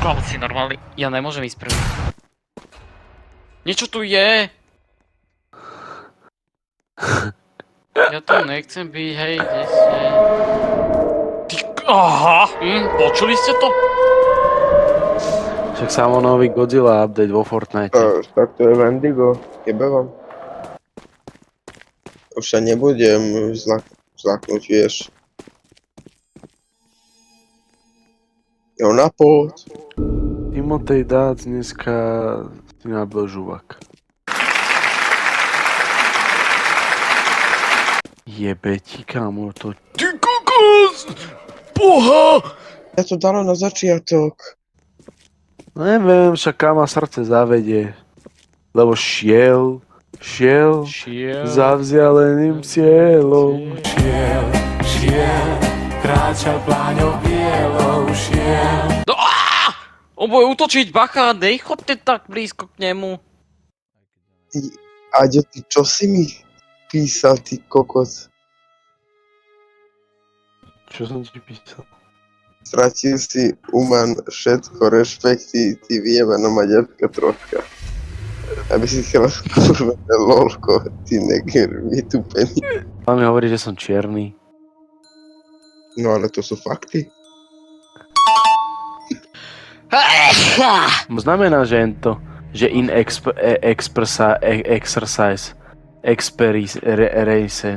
Chlapci, normálny. Ja nemôžem ísť prvý. Niečo tu je! Ja tu nechcem byť, hej, kde ste? Ty... Aha! Počuli ste to? Však samo nový Godzilla update vo Fortnite. Tak to je Wendigo, jebe vám. Už sa nebudem zlaknúť, vieš. Jo, na pod. Timotej Dác dneska si nabil žuvak. Jebe ti, kámo, to... Ty kokos! Boha! Ja to dalo na začiatok. No neviem, však káma srdce zavedie. Lebo šiel za vzdialeným cieľom. Šiel, kráčal pláňou bielou, šiel. No, on bude útočiť, bacha, nechodte tak blízko k nemu. Aďo, ty čo si mi písal, ty kokos? Čo som ti písal? Stratil si uman všetko, rešpekty, ty vyjebaná maďarka troška. Aby si chcela kurva lolko, ty neger, vytupený. Mám mi hovorí, že som čierny. No ale to sú fakty. Znamená, že je to, že exercise, expertise,